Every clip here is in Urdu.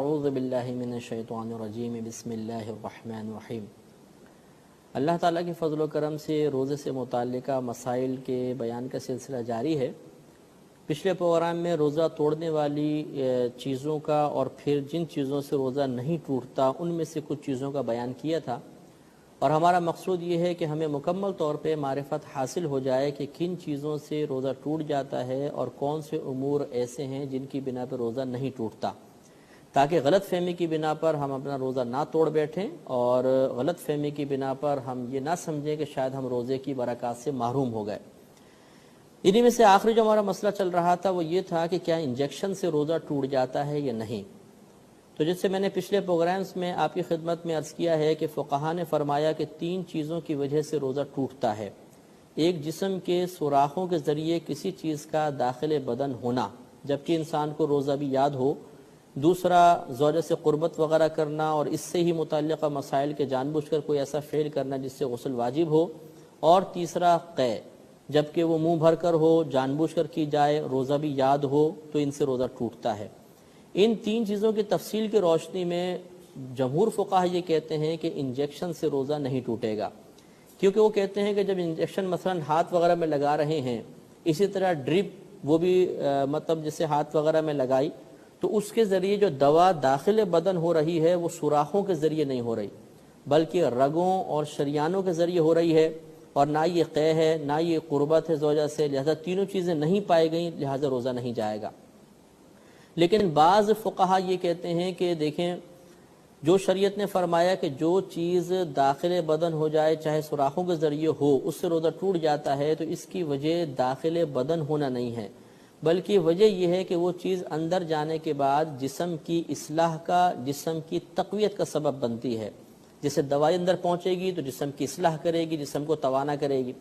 اعوذ باللہ من الشیطان الرجیم بسم اللہ الرحمن الرحیم۔ اللہ تعالیٰ کے فضل و کرم سے روزے سے متعلقہ مسائل کے بیان کا سلسلہ جاری ہے۔ پچھلے پروگرام میں روزہ توڑنے والی چیزوں کا اور پھر جن چیزوں سے روزہ نہیں ٹوٹتا ان میں سے کچھ چیزوں کا بیان کیا تھا، اور ہمارا مقصود یہ ہے کہ ہمیں مکمل طور پہ معرفت حاصل ہو جائے کہ کن چیزوں سے روزہ ٹوٹ جاتا ہے اور کون سے امور ایسے ہیں جن کی بنا پر روزہ نہیں ٹوٹتا، تاکہ غلط فہمی کی بنا پر ہم اپنا روزہ نہ توڑ بیٹھیں اور غلط فہمی کی بنا پر ہم یہ نہ سمجھیں کہ شاید ہم روزے کی برکات سے محروم ہو گئے۔ انہی میں سے آخری جو ہمارا مسئلہ چل رہا تھا وہ یہ تھا کہ کیا انجیکشن سے روزہ ٹوٹ جاتا ہے یا نہیں۔ تو جس سے میں نے پچھلے پروگرامز میں آپ کی خدمت میں عرض کیا ہے کہ فقہاء نے فرمایا کہ 3 چیزوں کی وجہ سے روزہ ٹوٹتا ہے۔ ایک، جسم کے سوراخوں کے ذریعے کسی چیز کا داخل بدن ہونا جبکہ انسان کو روزہ بھی یاد ہو۔ دوسرا، زوجہ سے قربت وغیرہ کرنا اور اس سے ہی متعلقہ مسائل کے جان بوجھ کر کوئی ایسا فعل کرنا جس سے غسل واجب ہو۔ اور تیسرا، قے، جبکہ وہ منہ بھر کر ہو، جان بوجھ کر کی جائے، روزہ بھی یاد ہو تو ان سے روزہ ٹوٹتا ہے۔ ان 3 چیزوں کی تفصیل کی روشنی میں جمہور فقہاء یہ کہتے ہیں کہ انجیکشن سے روزہ نہیں ٹوٹے گا، کیونکہ وہ کہتے ہیں کہ جب انجیکشن مثلا ہاتھ وغیرہ میں لگا رہے ہیں، اسی طرح ڈرپ وہ بھی مطلب جسے ہاتھ وغیرہ میں لگائی تو اس کے ذریعے جو دوا داخل بدن ہو رہی ہے وہ سوراخوں کے ذریعے نہیں ہو رہی بلکہ رگوں اور شریانوں کے ذریعے ہو رہی ہے، اور نہ یہ قے ہے نہ یہ قربت ہے زوجہ سے، لہذا تینوں چیزیں نہیں پائی گئیں، لہذا روزہ نہیں جائے گا۔ لیکن بعض فقہاء یہ کہتے ہیں کہ دیکھیں، جو شریعت نے فرمایا کہ جو چیز داخل بدن ہو جائے چاہے سوراخوں کے ذریعے ہو اس سے روزہ ٹوٹ جاتا ہے، تو اس کی وجہ داخل بدن ہونا نہیں ہے بلکہ وجہ یہ ہے کہ وہ چیز اندر جانے کے بعد جسم کی اصلاح کا، جسم کی تقویت کا سبب بنتی ہے۔ جیسے دوائی اندر پہنچے گی تو جسم کی اصلاح کرے گی، جسم کو توانا کرے گی،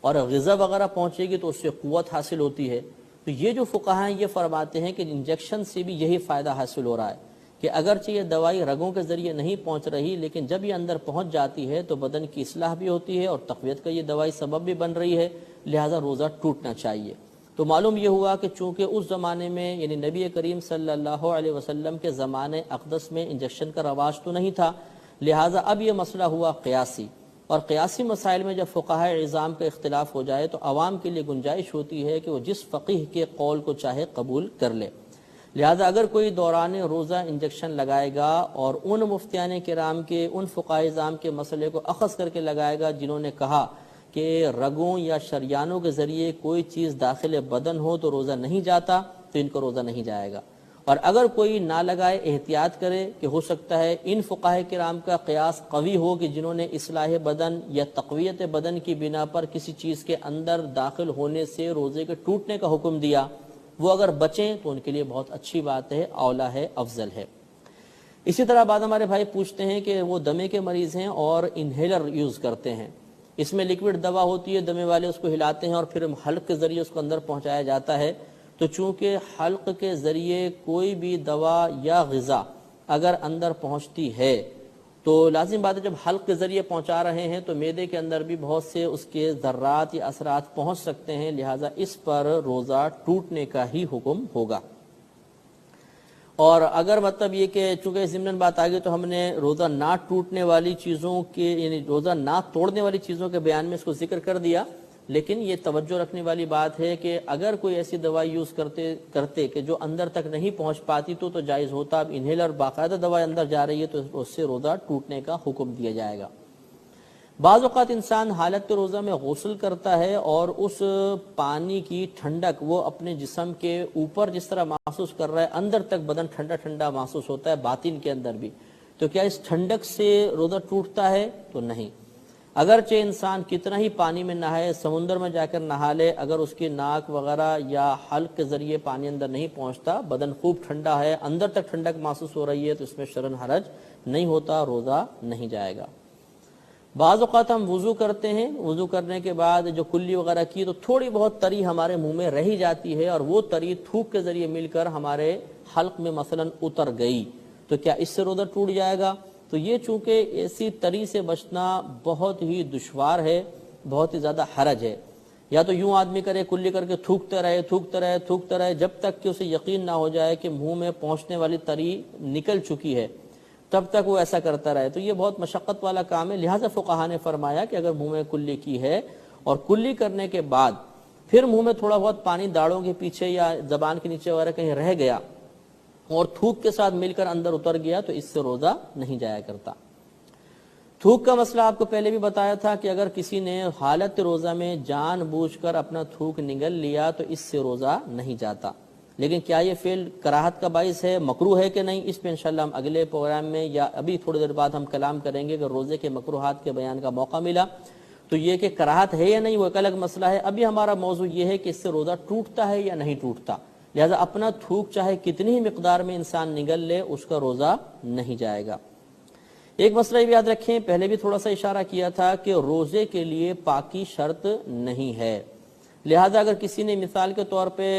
اور غذا وغیرہ پہنچے گی تو اس سے قوت حاصل ہوتی ہے۔ تو یہ جو فقہاء ہیں یہ فرماتے ہیں کہ انجیکشن سے بھی یہی فائدہ حاصل ہو رہا ہے کہ اگرچہ یہ دوائی رگوں کے ذریعے نہیں پہنچ رہی لیکن جب یہ اندر پہنچ جاتی ہے تو بدن کی اصلاح بھی ہوتی ہے اور تقویت کا یہ دوائی سبب بھی بن رہی ہے، لہذا روزہ ٹوٹنا چاہیے۔ تو معلوم یہ ہوا کہ چونکہ اس زمانے میں یعنی نبی کریم صلی اللہ علیہ وسلم کے زمانے اقدس میں انجیکشن کا رواج تو نہیں تھا، لہٰذا اب یہ مسئلہ ہوا قیاسی، اور قیاسی مسائل میں جب فقہاء اعظام کا اختلاف ہو جائے تو عوام کے لیے گنجائش ہوتی ہے کہ وہ جس فقیہ کے قول کو چاہے قبول کر لے۔ لہذا اگر کوئی دوران روزہ انجیکشن لگائے گا اور ان مفتیان کرام کے، ان فقہاء اعظام کے مسئلے کو اخذ کر کے لگائے گا جنہوں نے کہا کہ رگوں یا شریانوں کے ذریعے کوئی چیز داخل بدن ہو تو روزہ نہیں جاتا، تو ان کو روزہ نہیں جائے گا۔ اور اگر کوئی نہ لگائے، احتیاط کرے کہ ہو سکتا ہے ان فقہاء کرام کا قیاس قوی ہو کہ جنہوں نے اصلاح بدن یا تقویت بدن کی بنا پر کسی چیز کے اندر داخل ہونے سے روزے کے ٹوٹنے کا حکم دیا، وہ اگر بچیں تو ان کے لیے بہت اچھی بات ہے، اولا ہے، افضل ہے۔ اسی طرح بعد ہمارے بھائی پوچھتے ہیں کہ وہ دمے کے مریض ہیں اور انہیلر یوز کرتے ہیں، اس میں لیکوڈ دوا ہوتی ہے، دمے والے اس کو ہلاتے ہیں اور پھر حلق کے ذریعے اس کو اندر پہنچایا جاتا ہے۔ تو چونکہ حلق کے ذریعے کوئی بھی دوا یا غذا اگر اندر پہنچتی ہے تو لازم بات ہے جب حلق کے ذریعے پہنچا رہے ہیں تو معدے کے اندر بھی بہت سے اس کے ذرات یا اثرات پہنچ سکتے ہیں، لہٰذا اس پر روزہ ٹوٹنے کا ہی حکم ہوگا۔ اور اگر مطلب یہ کہ چونکہ ضمن بات آگئی تو ہم نے روزہ نہ ٹوٹنے والی چیزوں کے یعنی روزہ نہ توڑنے والی چیزوں کے بیان میں اس کو ذکر کر دیا، لیکن یہ توجہ رکھنے والی بات ہے کہ اگر کوئی ایسی دوائی یوز کرتے کہ جو اندر تک نہیں پہنچ پاتی تو جائز ہوتا۔ اب انہیلر باقاعدہ دوائی اندر جا رہی ہے تو اس سے روزہ ٹوٹنے کا حکم دیا جائے گا۔ بعض اوقات انسان حالت روزہ میں غسل کرتا ہے اور اس پانی کی ٹھنڈک وہ اپنے جسم کے اوپر جس طرح محسوس کر رہا ہے، اندر تک بدن ٹھنڈا ٹھنڈا محسوس ہوتا ہے، باطن کے اندر بھی، تو کیا اس ٹھنڈک سے روزہ ٹوٹتا ہے؟ تو نہیں۔ اگرچہ انسان کتنا ہی پانی میں نہائے، سمندر میں جا کر نہا لے، اگر اس کی ناک وغیرہ یا حلق کے ذریعے پانی اندر نہیں پہنچتا، بدن خوب ٹھنڈا ہے، اندر تک ٹھنڈک محسوس ہو رہی ہے، تو اس میں شرعاً حرج نہیں ہوتا، روزہ نہیں جائے گا۔ بعض اوقات ہم وضو کرتے ہیں، وضو کرنے کے بعد جو کلی وغیرہ کی تو تھوڑی بہت تری ہمارے منہ میں رہ جاتی ہے اور وہ تری تھوک کے ذریعے مل کر ہمارے حلق میں مثلا اتر گئی، تو کیا اس سے روزہ ٹوٹ جائے گا؟ تو یہ چونکہ ایسی تری سے بچنا بہت ہی دشوار ہے، بہت ہی زیادہ حرج ہے، یا تو یوں آدمی کرے کلی کر کے تھوکتے رہے جب تک کہ اسے یقین نہ ہو جائے کہ منہ میں پہنچنے والی تری نکل چکی ہے، تب تک وہ ایسا کرتا رہے، تو یہ بہت مشقت والا کام ہے۔ لہٰذا فقہا نے فرمایا کہ اگر منہ میں کلی کی ہے اور کلی کرنے کے بعد پھر منہ میں تھوڑا بہت پانی داڑھوں کے پیچھے یا زبان کے نیچے وغیرہ کہیں رہ گیا اور تھوک کے ساتھ مل کر اندر اتر گیا تو اس سے روزہ نہیں جایا کرتا۔ تھوک کا مسئلہ آپ کو پہلے بھی بتایا تھا کہ اگر کسی نے حالت روزہ میں جان بوجھ کر اپنا تھوک نگل لیا تو اس سے روزہ نہیں جاتا، لیکن کیا یہ فعل کراہت کا باعث ہے، مکروہ ہے کہ نہیں، اس پہ انشاءاللہ ہم اگلے پروگرام میں یا ابھی تھوڑی دیر بعد ہم کلام کریں گے۔ اگر روزے کے مکروہات کے بیان کا موقع ملا تو یہ کہ کراہت ہے یا نہیں وہ ایک الگ مسئلہ ہے۔ ابھی ہمارا موضوع یہ ہے کہ اس سے روزہ ٹوٹتا ہے یا نہیں ٹوٹتا، لہذا اپنا تھوک چاہے کتنی ہی مقدار میں انسان نگل لے اس کا روزہ نہیں جائے گا۔ ایک مسئلہ بھی یاد رکھیں، پہلے بھی تھوڑا سا اشارہ کیا تھا کہ روزے کے لیے پاکی شرط نہیں ہے، لہذا اگر کسی نے مثال کے طور پہ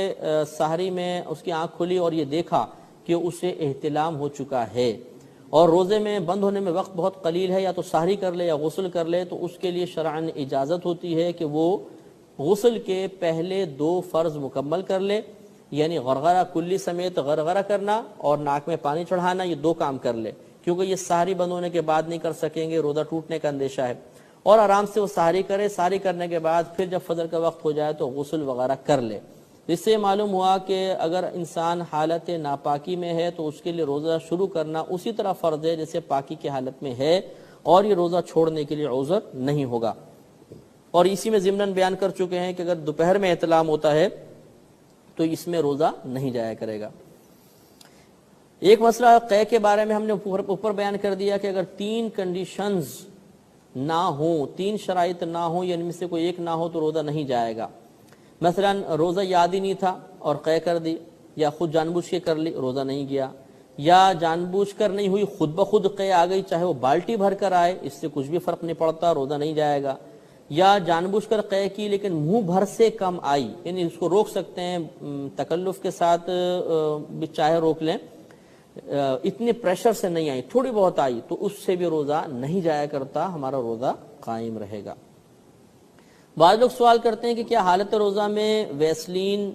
سحری میں اس کی آنکھ کھلی اور یہ دیکھا کہ اسے احتلام ہو چکا ہے اور روزے میں بند ہونے میں وقت بہت قلیل ہے، یا تو سحری کر لے یا غسل کر لے، تو اس کے لیے شرعاً اجازت ہوتی ہے کہ وہ غسل کے پہلے 2 فرض مکمل کر لے، یعنی غرغرہ کلی سمیت غرغرہ کرنا اور ناک میں پانی چڑھانا، یہ 2 کام کر لے، کیونکہ یہ سحری بند ہونے کے بعد نہیں کر سکیں گے، روزہ ٹوٹنے کا اندیشہ ہے، اور آرام سے وہ سحری کرے، سحری کرنے کے بعد پھر جب فجر کا وقت ہو جائے تو غسل وغیرہ کر لے۔ اس سے معلوم ہوا کہ اگر انسان حالت ناپاکی میں ہے تو اس کے لیے روزہ شروع کرنا اسی طرح فرض ہے جیسے پاکی کی حالت میں ہے، اور یہ روزہ چھوڑنے کے لیے عذر نہیں ہوگا۔ اور اسی میں ضمناً بیان کر چکے ہیں کہ اگر دوپہر میں احتلام ہوتا ہے تو اس میں روزہ نہیں جایا کرے گا۔ ایک مسئلہ قے کے بارے میں ہم نے اوپر بیان کر دیا کہ اگر 3 کنڈیشنز نہ ہوں، 3 شرائط نہ ہوں، یا ان میں سے کوئی ایک نہ ہو تو روزہ نہیں جائے گا۔ مثلا روزہ یاد ہی نہیں تھا اور قے کر دی، یا خود جان بوجھ کے کر لی، روزہ نہیں گیا، یا جان بوجھ کر نہیں ہوئی، خود بخود قے آ گئی، چاہے وہ بالٹی بھر کر آئے، اس سے کچھ بھی فرق نہیں پڑتا، روزہ نہیں جائے گا۔ یا جان بوجھ کر قے کی لیکن منہ بھر سے کم آئی، یعنی اس کو روک سکتے ہیں تکلف کے ساتھ، بھی چاہے روک لیں، اتنے پریشر سے نہیں آئی، تھوڑی بہت آئی، تو اس سے بھی روزہ نہیں جایا کرتا، ہمارا روزہ قائم رہے گا۔ بعض لوگ سوال کرتے ہیں کہ کیا حالت روزہ میں ویسلین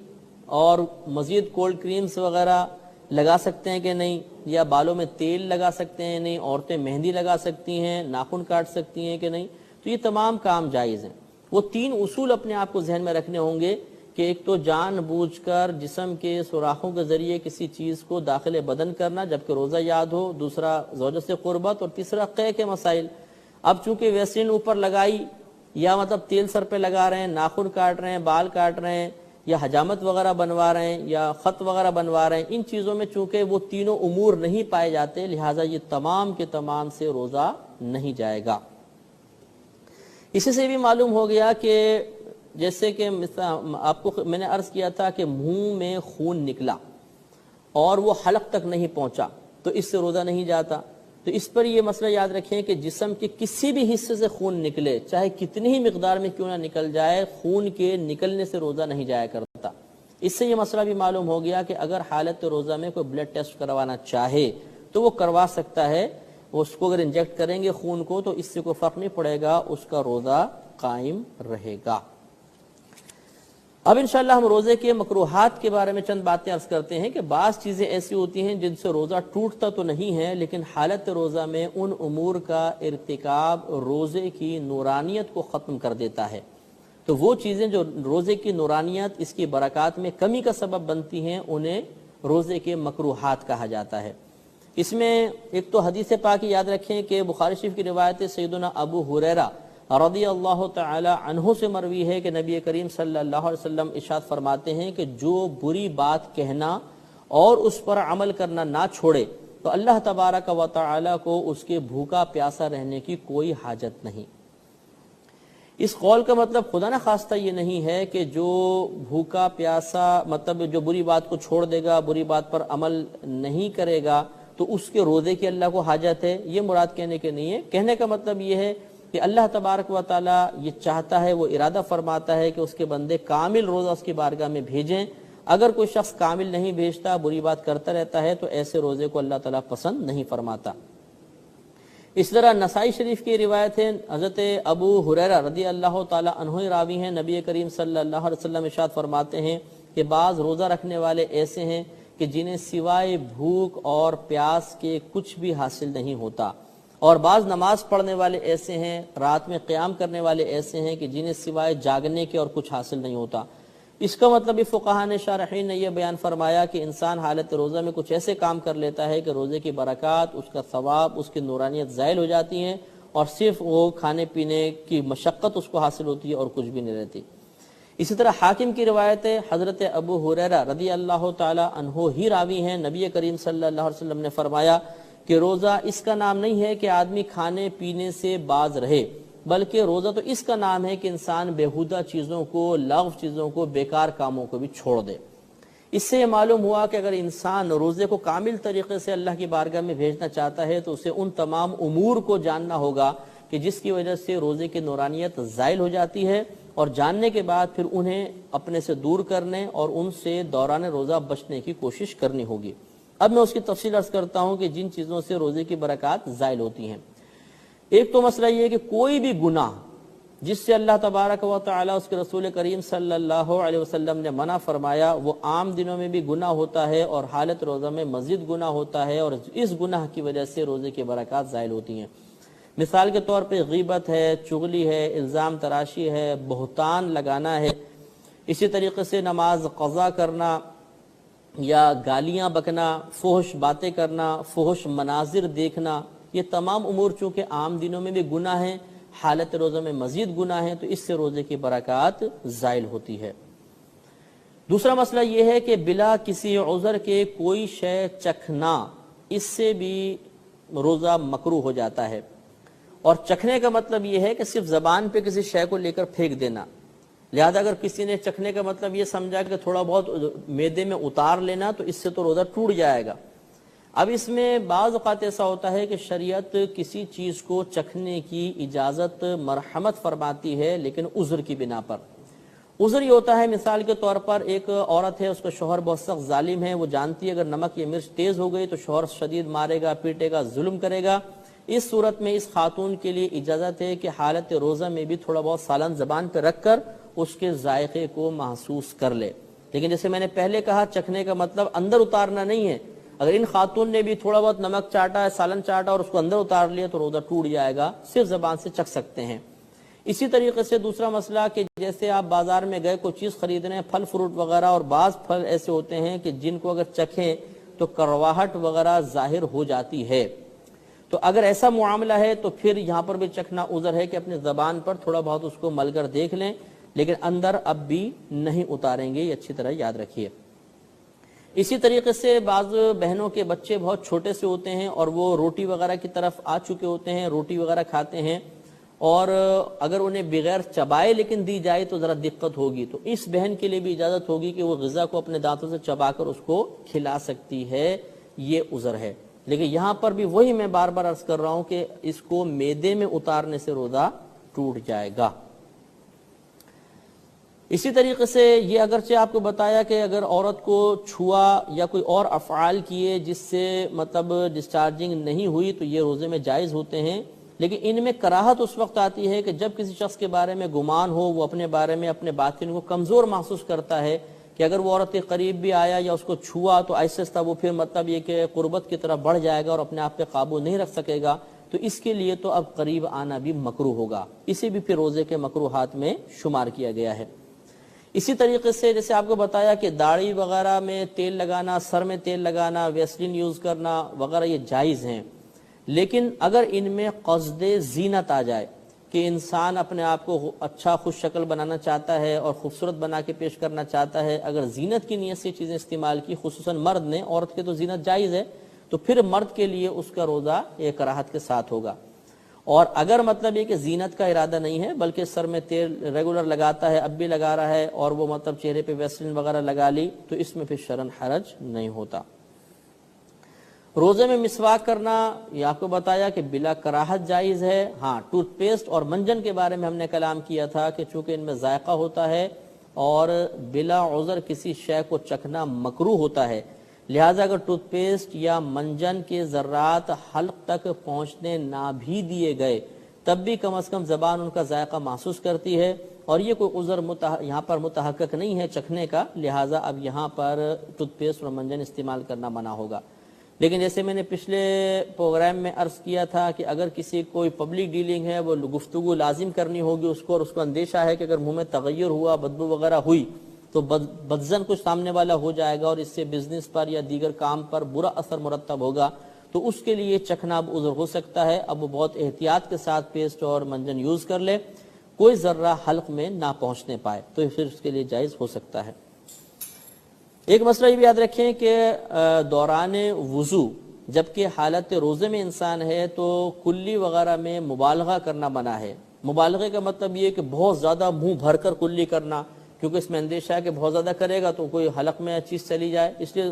اور مزید کولڈ کریمز وغیرہ لگا سکتے ہیں کہ نہیں، یا بالوں میں تیل لگا سکتے ہیں نہیں، عورتیں مہندی لگا سکتی ہیں، ناخن کاٹ سکتی ہیں کہ نہیں، تو یہ تمام کام جائز ہیں۔ وہ 3 اصول اپنے آپ کو ذہن میں رکھنے ہوں گے کہ ایک تو جان بوجھ کر جسم کے سوراخوں کے ذریعے کسی چیز کو داخل بدن کرنا جبکہ روزہ یاد ہو، دوسرا زوجہ سے قربت، اور تیسرا قے کے مسائل۔ اب چونکہ ویسلین اوپر لگائی، یا مطلب تیل سر پہ لگا رہے ہیں، ناخن کاٹ رہے ہیں، بال کاٹ رہے ہیں، یا حجامت وغیرہ بنوا رہے ہیں، یا خط وغیرہ بنوا رہے ہیں، ان چیزوں میں چونکہ وہ تینوں امور نہیں پائے جاتے، لہٰذا یہ تمام کے تمام سے روزہ نہیں جائے گا۔ اسی سے بھی معلوم ہو گیا کہ جیسے کہ آپ کو میں نے عرض کیا تھا کہ منہ میں خون نکلا اور وہ حلق تک نہیں پہنچا تو اس سے روزہ نہیں جاتا، تو اس پر یہ مسئلہ یاد رکھیں کہ جسم کے کسی بھی حصے سے خون نکلے، چاہے کتنی ہی مقدار میں کیوں نہ نکل جائے، خون کے نکلنے سے روزہ نہیں جایا کرتا۔ اس سے یہ مسئلہ بھی معلوم ہو گیا کہ اگر حالت روزہ میں کوئی بلڈ ٹیسٹ کروانا چاہے تو وہ کروا سکتا ہے، اس کو اگر انجیکٹ کریں گے خون کو تو اس سے کوئی فرق نہیں پڑے گا، اس کا روزہ قائم رہے گا۔ اب انشاءاللہ ہم روزے کے مکروہات کے بارے میں چند باتیں عرض کرتے ہیں کہ بعض چیزیں ایسی ہوتی ہیں جن سے روزہ ٹوٹتا تو نہیں ہے، لیکن حالت روزہ میں ان امور کا ارتکاب روزے کی نورانیت کو ختم کر دیتا ہے۔ تو وہ چیزیں جو روزے کی نورانیت، اس کی برکات میں کمی کا سبب بنتی ہیں، انہیں روزے کے مکروہات کہا جاتا ہے۔ اس میں ایک تو حدیث پاک یاد رکھیں کہ بخاری شریف کی روایت سیدنا ابو ہریرہ رضی اللہ تعالی عنہ سے مروی ہے کہ نبی کریم صلی اللہ علیہ وسلم ارشاد فرماتے ہیں کہ جو بری بات کہنا اور اس پر عمل کرنا نہ چھوڑے تو اللہ تبارک و تعالی کو اس کے بھوکا پیاسا رہنے کی کوئی حاجت نہیں۔ اس قول کا مطلب خدا نہ خواستہ یہ نہیں ہے کہ جو بھوکا پیاسا مطلب جو بری بات کو چھوڑ دے گا، بری بات پر عمل نہیں کرے گا تو اس کے روزے کی اللہ کو حاجت ہے، یہ مراد کہنے کے نہیں ہے۔ کہنے کا مطلب یہ ہے کہ اللہ تبارک و تعالی یہ چاہتا ہے، وہ ارادہ فرماتا ہے کہ اس کے بندے کامل روزہ اس کی بارگاہ میں بھیجیں۔ اگر کوئی شخص کامل نہیں بھیجتا، بری بات کرتا رہتا ہے تو ایسے روزے کو اللہ تعالیٰ پسند نہیں فرماتا۔ اس طرح نسائی شریف کی روایت ہے، حضرت ابو ہریرہ رضی اللہ تعالی عنہ راوی ہیں، نبی کریم صلی اللہ علیہ وسلم ارشاد فرماتے ہیں کہ بعض روزہ رکھنے والے ایسے ہیں کہ جنہیں سوائے بھوک اور پیاس کے کچھ بھی حاصل نہیں ہوتا، اور بعض نماز پڑھنے والے ایسے ہیں، رات میں قیام کرنے والے ایسے ہیں کہ جنہیں سوائے جاگنے کے اور کچھ حاصل نہیں ہوتا۔ اس کا مطلب فقہاء نے، شارحین نے یہ بیان فرمایا کہ انسان حالت روزہ میں کچھ ایسے کام کر لیتا ہے کہ روزے کی برکات، اس کا ثواب، اس کی نورانیت زائل ہو جاتی ہیں، اور صرف وہ کھانے پینے کی مشقت اس کو حاصل ہوتی ہے اور کچھ بھی نہیں رہتی۔ اسی طرح حاکم کی روایت ہے، حضرت ابو ہریرہ رضی اللہ تعالی عنہ ہی راوی ہیں، نبی کریم صلی اللہ علیہ وسلم نے فرمایا کہ روزہ اس کا نام نہیں ہے کہ آدمی کھانے پینے سے باز رہے، بلکہ روزہ تو اس کا نام ہے کہ انسان بیہودہ چیزوں کو، لغو چیزوں کو، بیکار کاموں کو بھی چھوڑ دے۔ اس سے یہ معلوم ہوا کہ اگر انسان روزے کو کامل طریقے سے اللہ کی بارگاہ میں بھیجنا چاہتا ہے تو اسے ان تمام امور کو جاننا ہوگا کہ جس کی وجہ سے روزے کی نورانیت زائل ہو جاتی ہے، اور جاننے کے بعد پھر انہیں اپنے سے دور کرنے اور ان سے دوران روزہ بچنے کی کوشش کرنی ہوگی۔ اب میں اس کی تفصیل عرض کرتا ہوں کہ جن چیزوں سے روزے کی برکات زائل ہوتی ہیں۔ ایک تو مسئلہ یہ ہے کہ کوئی بھی گناہ جس سے اللہ تبارک و تعالی اس کے رسول کریم صلی اللہ علیہ وسلم نے منع فرمایا، وہ عام دنوں میں بھی گناہ ہوتا ہے اور حالت روزہ میں مزید گناہ ہوتا ہے، اور اس گناہ کی وجہ سے روزے کی برکات زائل ہوتی ہیں۔ مثال کے طور پہ غیبت ہے، چغلی ہے، الزام تراشی ہے، بہتان لگانا ہے، اسی طریقے سے نماز قضا کرنا یا گالیاں بکنا، فحش باتیں کرنا، فحش مناظر دیکھنا، یہ تمام امور چونکہ عام دنوں میں بھی گناہ ہیں، حالت روزہ میں مزید گناہ ہیں، تو اس سے روزے کی برکات زائل ہوتی ہے۔ دوسرا مسئلہ یہ ہے کہ بلا کسی عذر کے کوئی شے چکھنا، اس سے بھی روزہ مکروہ ہو جاتا ہے۔ اور چکھنے کا مطلب یہ ہے کہ صرف زبان پہ کسی شے کو لے کر پھینک دینا، لہذا اگر کسی نے چکھنے کا مطلب یہ سمجھا کہ تھوڑا بہت معدے میں اتار لینا، تو اس سے تو روزہ ٹوٹ جائے گا۔ اب اس میں بعض اوقات ایسا ہوتا ہے کہ شریعت کسی چیز کو چکھنے کی اجازت مرحمت فرماتی ہے، لیکن عذر کی بنا پر۔ عذر یہ ہوتا ہے، مثال کے طور پر ایک عورت ہے، اس کا شوہر بہت سخت ظالم ہے، وہ جانتی ہے اگر نمک یا مرچ تیز ہو گئی تو شوہر شدید مارے گا، پیٹے گا، ظلم کرے گا۔ اس صورت میں اس خاتون کے لیے اجازت ہے کہ حالت روزہ میں بھی تھوڑا بہت سالن زبان پہ رکھ کر اس کے ذائقے کو محسوس کر لے، لیکن جیسے میں نے پہلے کہا، چکھنے کا مطلب اندر اتارنا نہیں ہے۔ اگر ان خاتون نے بھی تھوڑا بہت نمک چاٹا ہے، سالن چاٹا اور اس کو اندر اتار لیا تو روزہ ٹوٹ جائے گا، صرف زبان سے چکھ سکتے ہیں۔ اسی طریقے سے دوسرا مسئلہ کہ جیسے آپ بازار میں گئے کوئی چیز خریدنے، پھل فروٹ وغیرہ، اور بعض پھل ایسے ہوتے ہیں کہ جن کو اگر چکھیں تو کرواہٹ وغیرہ ظاہر ہو جاتی ہے، تو اگر ایسا معاملہ ہے تو پھر یہاں پر بھی چکھنا عذر ہے کہ اپنی زبان پر تھوڑا بہت اس کو مل کر دیکھ لیں، لیکن اندر اب بھی نہیں اتاریں گے، یہ اچھی طرح یاد رکھیے۔ اسی طریقے سے بعض بہنوں کے بچے بہت چھوٹے سے ہوتے ہیں اور وہ روٹی وغیرہ کی طرف آ چکے ہوتے ہیں، روٹی وغیرہ کھاتے ہیں، اور اگر انہیں بغیر چبائے لیکن دی جائے تو ذرا دقت ہوگی، تو اس بہن کے لیے بھی اجازت ہوگی کہ وہ غذا کو اپنے دانتوں سے چبا کر اس کو کھلا سکتی ہے، یہ عذر ہے۔ لیکن یہاں پر بھی وہی میں بار بار عرض کر رہا ہوں کہ اس کو معدے میں اتارنے سے روزہ ٹوٹ جائے گا۔ اسی طریقے سے یہ اگرچہ آپ کو بتایا کہ اگر عورت کو چھوا یا کوئی اور افعال کیے جس سے مطلب ڈسچارجنگ نہیں ہوئی تو یہ روزے میں جائز ہوتے ہیں، لیکن ان میں کراہت اس وقت آتی ہے کہ جب کسی شخص کے بارے میں گمان ہو، وہ اپنے بارے میں اپنے باطن کو کمزور محسوس کرتا ہے کہ اگر وہ عورت کے قریب بھی آیا یا اس کو چھوا تو آہستہ آہستہ وہ پھر مطلب یہ کہ قربت کی طرف بڑھ جائے گا اور اپنے آپ پہ قابو نہیں رکھ سکے گا، تو اس کے لیے تو اب قریب آنا بھی مکروہ ہوگا، اسے بھی پھر روزے کے مکروہات میں شمار کیا گیا ہے۔ اسی طریقے سے جیسے آپ کو بتایا کہ داڑھی وغیرہ میں تیل لگانا، سر میں تیل لگانا، ویسلین یوز کرنا وغیرہ یہ جائز ہیں، لیکن اگر ان میں قصد زینت آ جائے کہ انسان اپنے آپ کو اچھا خوش شکل بنانا چاہتا ہے اور خوبصورت بنا کے پیش کرنا چاہتا ہے، اگر زینت کی نیت سے چیزیں استعمال کی، خصوصاً مرد نے، عورت کے تو زینت جائز ہے، تو پھر مرد کے لیے اس کا روزہ ایک کراہت کے ساتھ ہوگا۔ اور اگر مطلب یہ کہ زینت کا ارادہ نہیں ہے بلکہ سر میں تیل ریگولر لگاتا ہے، اب بھی لگا رہا ہے، اور وہ مطلب چہرے پہ ویسلین وغیرہ لگا لی، تو اس میں پھر شرعاً حرج نہیں ہوتا۔ روزے میں مسواک کرنا یہ آپ کو بتایا کہ بلا کراہت جائز ہے۔ ہاں، ٹوتھ پیسٹ اور منجن کے بارے میں ہم نے کلام کیا تھا کہ چونکہ ان میں ذائقہ ہوتا ہے اور بلا عذر کسی شے کو چکھنا مکروہ ہوتا ہے، لہٰذا اگر ٹوتھ پیسٹ یا منجن کے ذرات حلق تک پہنچنے نہ بھی دیے گئے تب بھی کم از کم زبان ان کا ذائقہ محسوس کرتی ہے، اور یہ کوئی عذر یہاں پر متحقق نہیں ہے چکھنے کا، لہٰذا اب یہاں پر ٹوتھ پیسٹ اور منجن استعمال کرنا منع ہوگا۔ لیکن جیسے میں نے پچھلے پروگرام میں عرض کیا تھا کہ اگر کسی کوئی پبلک ڈیلنگ ہے وہ گفتگو لازم کرنی ہوگی اس کو، اور اس کو اندیشہ ہے کہ اگر منہ میں تغیر ہوا، بدبو وغیرہ ہوئی تو بدزن کچھ سامنے والا ہو جائے گا اور اس سے بزنس پر یا دیگر کام پر برا اثر مرتب ہوگا، تو اس کے لیے چکھنا اب عذر ہو سکتا ہے۔ اب وہ بہت احتیاط کے ساتھ پیسٹ اور منجن یوز کر لے، کوئی ذرہ حلق میں نہ پہنچنے پائے تو پھر اس کے لیے جائز ہو سکتا ہے۔ ایک مسئلہ یہ بھی یاد رکھیں کہ دوران وضو جبکہ حالت روزے میں انسان ہے تو کلی وغیرہ میں مبالغہ کرنا منع ہے۔ مبالغے کا مطلب یہ کہ بہت زیادہ منہ بھر کر کلی کرنا، کیونکہ اس میں اندیشہ ہے کہ بہت زیادہ کرے گا تو کوئی حلق میں چیز چلی جائے، اس لیے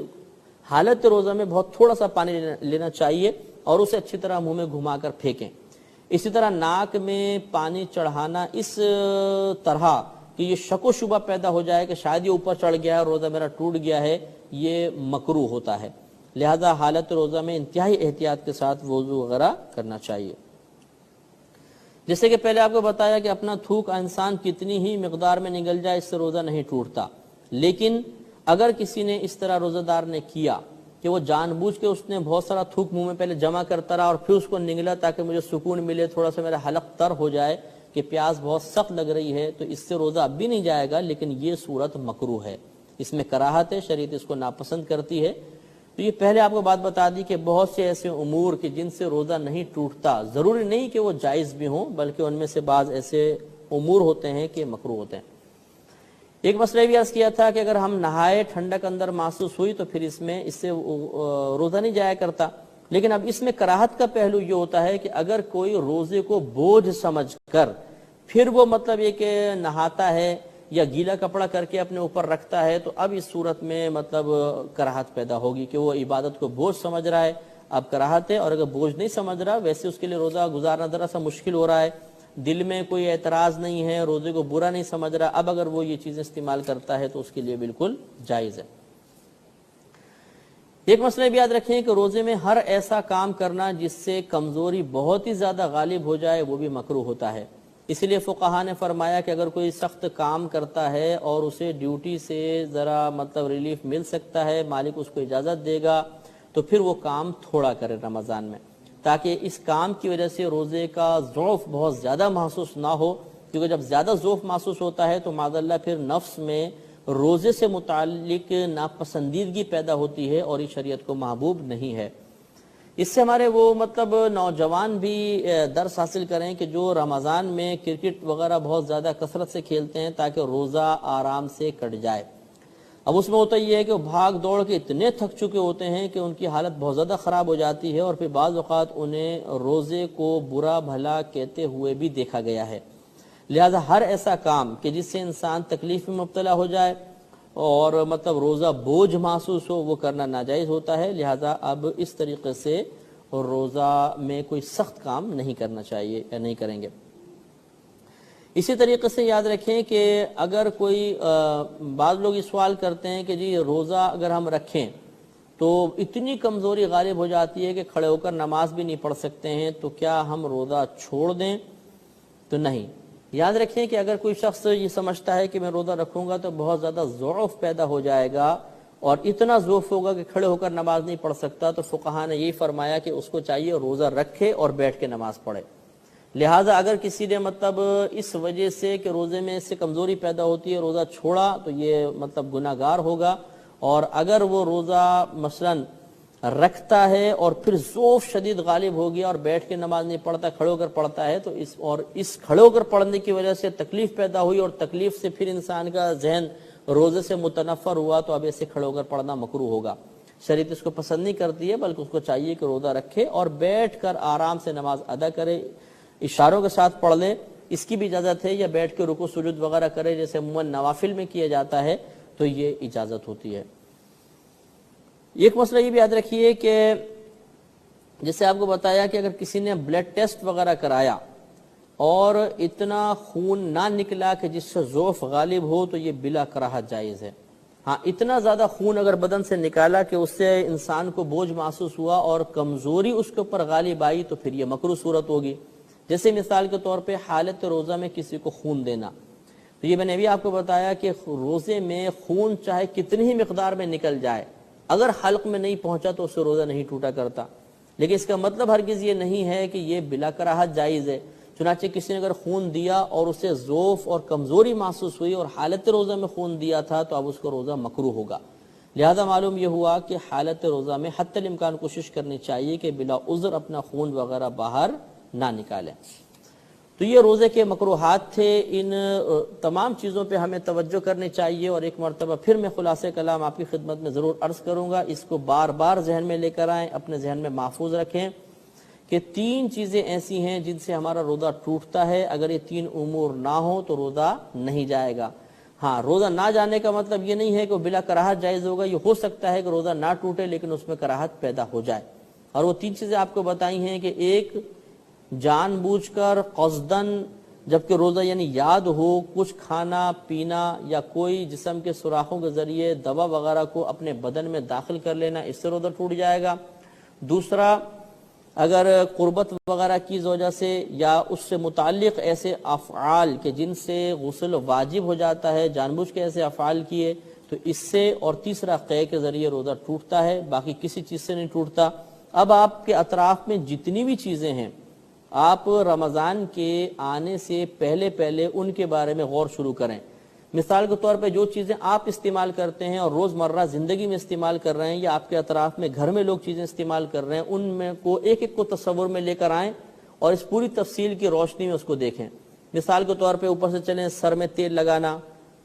حالت روزہ میں بہت تھوڑا سا پانی لینا چاہیے اور اسے اچھی طرح منہ میں گھما کر پھینکیں۔ اسی طرح ناک میں پانی چڑھانا اس طرح کہ یہ شک و شبہ پیدا ہو جائے کہ شاید یہ اوپر چڑھ گیا ہے، روزہ میرا ٹوٹ گیا ہے، یہ مکروہ ہوتا ہے، لہذا حالت روزہ میں انتہائی احتیاط کے ساتھ وضو وغیرہ کرنا چاہیے۔ جیسے کہ پہلے آپ کو بتایا کہ اپنا تھوک انسان کتنی ہی مقدار میں نگل جائے اس سے روزہ نہیں ٹوٹتا، لیکن اگر کسی نے اس طرح روزہ دار نے کیا کہ وہ جان بوجھ کے اس نے بہت سارا تھوک منہ میں پہلے جمع کرتا رہا اور پھر اس کو نگلا تاکہ مجھے سکون ملے، تھوڑا سا میرا حلق تر ہو جائے کہ پیاس بہت سخت لگ رہی ہے، تو اس سے روزہ اب بھی نہیں جائے گا، لیکن یہ صورت مکروہ ہے، اس میں کراہت ہے، شریعت اس کو ناپسند کرتی ہے۔ تو یہ پہلے آپ کو بات بتا دی کہ بہت سے ایسے امور کہ جن سے روزہ نہیں ٹوٹتا، ضروری نہیں کہ وہ جائز بھی ہوں بلکہ ان میں سے بعض ایسے امور ہوتے ہیں کہ مکروہ ہوتے ہیں۔ ایک مسئلہ بھی عرض کیا تھا کہ اگر ہم نہائے ٹھنڈک اندر محسوس ہوئی تو پھر اس سے روزہ نہیں جایا کرتا، لیکن اب اس میں کراہت کا پہلو یہ ہوتا ہے کہ اگر کوئی روزے کو بوجھ سمجھ کر پھر وہ مطلب یہ کہ نہاتا ہے یا گیلا کپڑا کر کے اپنے اوپر رکھتا ہے، تو اب اس صورت میں مطلب کراہت پیدا ہوگی کہ وہ عبادت کو بوجھ سمجھ رہا ہے، اب کراہت ہے، اور اگر بوجھ نہیں سمجھ رہا ویسے اس کے لیے روزہ گزارنا ذرا سا مشکل ہو رہا ہے، دل میں کوئی اعتراض نہیں ہے، روزے کو برا نہیں سمجھ رہا، اب اگر وہ یہ چیزیں استعمال کرتا ہے تو اس کے لیے بالکل جائز ہے۔ ایک مسئلہ بھی یاد رکھیں کہ روزے میں ہر ایسا کام کرنا جس سے کمزوری بہت ہی زیادہ غالب ہو جائے وہ بھی مکروہ ہوتا ہے، اسی لیے فقہا نے فرمایا کہ اگر کوئی سخت کام کرتا ہے اور اسے ڈیوٹی سے ذرا مطلب ریلیف مل سکتا ہے، مالک اس کو اجازت دے گا تو پھر وہ کام تھوڑا کرے رمضان میں، تاکہ اس کام کی وجہ سے روزے کا ضعف بہت زیادہ محسوس نہ ہو، کیونکہ جب زیادہ ضعف محسوس ہوتا ہے تو معاذاللہ پھر نفس میں روزے سے متعلق ناپسندیدگی پیدا ہوتی ہے اور یہ شریعت کو محبوب نہیں ہے۔ اس سے ہمارے وہ مطلب نوجوان بھی درس حاصل کریں کہ جو رمضان میں کرکٹ وغیرہ بہت زیادہ کثرت سے کھیلتے ہیں تاکہ روزہ آرام سے کٹ جائے۔ اب اس میں ہوتا یہ ہے کہ وہ بھاگ دوڑ کے اتنے تھک چکے ہوتے ہیں کہ ان کی حالت بہت زیادہ خراب ہو جاتی ہے، اور پھر بعض اوقات انہیں روزے کو برا بھلا کہتے ہوئے بھی دیکھا گیا ہے۔ لہذا ہر ایسا کام کہ جس سے انسان تکلیف میں مبتلا ہو جائے اور مطلب روزہ بوجھ محسوس ہو وہ کرنا ناجائز ہوتا ہے، لہذا اب اس طریقے سے روزہ میں کوئی سخت کام نہیں کرنا چاہیے یا نہیں کریں گے۔ اسی طریقے سے یاد رکھیں کہ اگر کوئی بعض لوگ یہ سوال کرتے ہیں کہ جی روزہ اگر ہم رکھیں تو اتنی کمزوری غالب ہو جاتی ہے کہ کھڑے ہو کر نماز بھی نہیں پڑھ سکتے ہیں، تو کیا ہم روزہ چھوڑ دیں؟ تو نہیں، یاد رکھیں کہ اگر کوئی شخص یہ سمجھتا ہے کہ میں روزہ رکھوں گا تو بہت زیادہ ضعف پیدا ہو جائے گا اور اتنا ضعف ہوگا کہ کھڑے ہو کر نماز نہیں پڑھ سکتا، تو فقہا نے یہی فرمایا کہ اس کو چاہیے روزہ رکھے اور بیٹھ کے نماز پڑھے۔ لہٰذا اگر کسی نے مطلب اس وجہ سے کہ روزے میں اس سے کمزوری پیدا ہوتی ہے روزہ چھوڑا تو یہ مطلب گناہ گار ہوگا، اور اگر وہ روزہ مثلاً رکھتا ہے اور پھر ضعف شدید غالب ہو گیا اور بیٹھ کے نماز نہیں پڑھتا، کھڑے ہو کر پڑھتا ہے، تو اس کھڑے ہو کر پڑھنے کی وجہ سے تکلیف پیدا ہوئی اور تکلیف سے پھر انسان کا ذہن روزے سے متنفر ہوا، تو اب ایسے کھڑے ہو کر پڑھنا مکروہ ہوگا۔ شریعت اس کو پسند نہیں کرتی ہے، بلکہ اس کو چاہیے کہ روزہ رکھے اور بیٹھ کر آرام سے نماز ادا کرے، اشاروں کے ساتھ پڑھ لے، اس کی بھی اجازت ہے، یا بیٹھ کے رکوع سجود وغیرہ کرے جیسے عموماً نوافل میں کیا جاتا ہے، تو یہ اجازت ہوتی ہے۔ ایک مسئلہ یہ بھی یاد رکھیے کہ جیسے آپ کو بتایا کہ اگر کسی نے بلڈ ٹیسٹ وغیرہ کرایا اور اتنا خون نہ نکلا کہ جس سے ضعف غالب ہو تو یہ بلا کراہت جائز ہے، ہاں اتنا زیادہ خون اگر بدن سے نکالا کہ اس سے انسان کو بوجھ محسوس ہوا اور کمزوری اس کے اوپر غالب آئی تو پھر یہ مکروہ صورت ہوگی. جیسے مثال کے طور پہ حالت روزہ میں کسی کو خون دینا، تو یہ میں نے بھی آپ کو بتایا کہ روزے میں خون چاہے کتنی ہی مقدار میں نکل جائے، اگر حلق میں نہیں پہنچا تو اس سے روزہ نہیں ٹوٹا کرتا. لیکن اس کا مطلب ہرگز یہ نہیں ہے کہ یہ بلا کراہت جائز ہے. چنانچہ کسی نے اگر خون دیا اور اسے ضعف اور کمزوری محسوس ہوئی اور حالت روزہ میں خون دیا تھا تو اب اس کا روزہ مکروہ ہوگا. لہذا معلوم یہ ہوا کہ حالت روزہ میں حتی الامکان کوشش کرنی چاہیے کہ بلا عذر اپنا خون وغیرہ باہر نہ نکالیں. تو یہ روزے کے مکروہات تھے. ان تمام چیزوں پہ ہمیں توجہ کرنی چاہیے، اور ایک مرتبہ پھر میں خلاصہ کلام آپ کی خدمت میں ضرور عرض کروں گا. اس کو بار بار ذہن میں لے کر آئیں، اپنے ذہن میں محفوظ رکھیں کہ 3 چیزیں ایسی ہیں جن سے ہمارا روزہ ٹوٹتا ہے. اگر یہ 3 امور نہ ہو تو روزہ نہیں جائے گا. ہاں، روزہ نہ جانے کا مطلب یہ نہیں ہے کہ وہ بلا کراہت جائز ہوگا. یہ ہو سکتا ہے کہ روزہ نہ ٹوٹے لیکن اس میں کراہت پیدا ہو جائے. اور وہ 3 چیزیں آپ کو بتائی ہیں کہ ایک، جان بوجھ کر قصدن جبکہ روزہ یعنی یاد ہو کچھ کھانا پینا یا کوئی جسم کے سوراخوں کے ذریعے دوا وغیرہ کو اپنے بدن میں داخل کر لینا، اس سے روزہ ٹوٹ جائے گا. دوسرا، اگر قربت وغیرہ کی وجہ سے یا اس سے متعلق ایسے افعال کہ جن سے غسل واجب ہو جاتا ہے، جان بوجھ کے ایسے افعال کیے تو اس سے. اور تیسرا، قے کے ذریعے روزہ ٹوٹتا ہے، باقی کسی چیز سے نہیں ٹوٹتا. اب آپ کے اطراف میں جتنی بھی چیزیں ہیں، آپ رمضان کے آنے سے پہلے ان کے بارے میں غور شروع کریں. مثال کے طور پہ جو چیزیں آپ استعمال کرتے ہیں اور روزمرہ زندگی میں استعمال کر رہے ہیں یا آپ کے اطراف میں گھر میں لوگ چیزیں استعمال کر رہے ہیں، ان میں کو ایک ایک کو تصور میں لے کر آئیں اور اس پوری تفصیل کی روشنی میں اس کو دیکھیں. مثال کے طور پہ اوپر سے چلیں، سر میں تیل لگانا.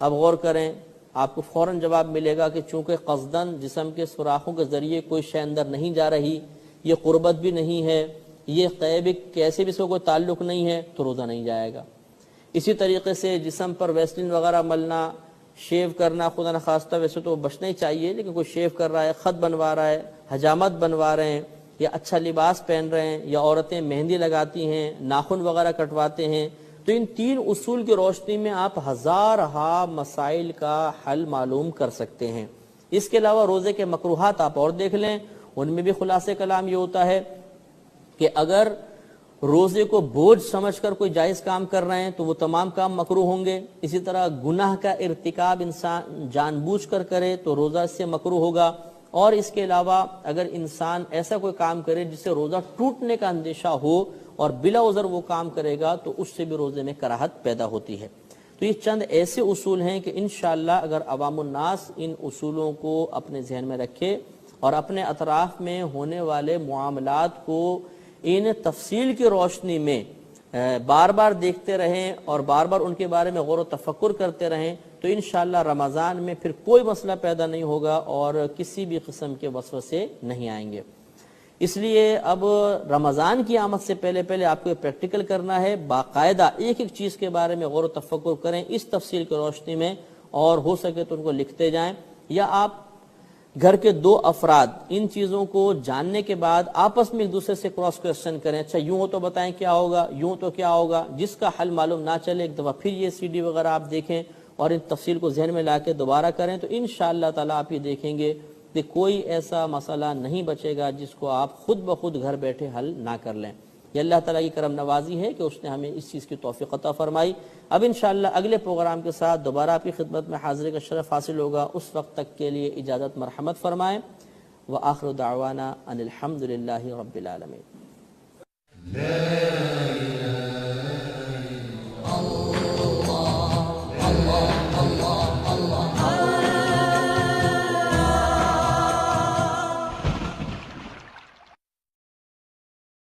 اب غور کریں، آپ کو فوراً جواب ملے گا کہ چونکہ قصدن جسم کے سوراخوں کے ذریعے کوئی شے اندر نہیں جا رہی، یہ قربت بھی نہیں ہے، یہ قیب کیسے بھی اس کو کوئی تعلق نہیں ہے، تو روزہ نہیں جائے گا. اسی طریقے سے جسم پر ویسلین وغیرہ ملنا، شیو کرنا، خدا نخواستہ ویسے تو بچنا ہی چاہیے، لیکن کوئی شیو کر رہا ہے، خط بنوا رہا ہے، حجامت بنوا رہے ہیں، یا اچھا لباس پہن رہے ہیں، یا عورتیں مہندی لگاتی ہیں، ناخن وغیرہ کٹواتے ہیں، تو ان 3 اصول کی روشنی میں آپ ہزارہا مسائل کا حل معلوم کر سکتے ہیں. اس کے علاوہ روزے کے مکروہات آپ اور دیکھ لیں، ان میں بھی خلاصہ کلام یہ ہوتا ہے کہ اگر روزے کو بوجھ سمجھ کر کوئی جائز کام کر رہے ہیں تو وہ تمام کام مکروہ ہوں گے. اسی طرح گناہ کا ارتکاب انسان جان بوجھ کر کرے تو روزہ اس سے مکروہ ہوگا. اور اس کے علاوہ اگر انسان ایسا کوئی کام کرے جس سے روزہ ٹوٹنے کا اندیشہ ہو اور بلا عذر وہ کام کرے گا تو اس سے بھی روزے میں کراہت پیدا ہوتی ہے. تو یہ چند ایسے اصول ہیں کہ انشاءاللہ اگر عوام الناس ان اصولوں کو اپنے ذہن میں رکھے اور اپنے اطراف میں ہونے والے معاملات کو ان تفصیل کی روشنی میں بار بار دیکھتے رہیں اور بار بار ان کے بارے میں غور و تفکر کرتے رہیں تو انشاءاللہ رمضان میں پھر کوئی مسئلہ پیدا نہیں ہوگا اور کسی بھی قسم کے وسوسے نہیں آئیں گے. اس لیے اب رمضان کی آمد سے پہلے آپ کو پریکٹیکل کرنا ہے، باقاعدہ ایک ایک چیز کے بارے میں غور و تفکر کریں اس تفصیل کی روشنی میں، اور ہو سکے تو ان کو لکھتے جائیں، یا آپ گھر کے 2 افراد ان چیزوں کو جاننے کے بعد آپس میں ایک دوسرے سے کراس کوسچن کریں. اچھا یوں ہو تو بتائیں کیا ہوگا، یوں تو کیا ہوگا. جس کا حل معلوم نہ چلے ایک دفعہ پھر یہ CD وغیرہ آپ دیکھیں اور ان تفصیل کو ذہن میں لا کے دوبارہ کریں تو انشاءاللہ تعالیٰ آپ یہ دیکھیں گے کہ کوئی ایسا مسئلہ نہیں بچے گا جس کو آپ خود بخود گھر بیٹھے حل نہ کر لیں. یہ اللہ تعالیٰ کی کرم نوازی ہے کہ اس نے ہمیں اس چیز کی توفیق عطا فرمائی. اب انشاءاللہ اگلے پروگرام کے ساتھ دوبارہ آپ کی خدمت میں حاضری کا شرف حاصل ہوگا. اس وقت تک کے لیے اجازت مرحمت فرمائیں. وآخر دعوانا ان الحمد للہ رب العالمین.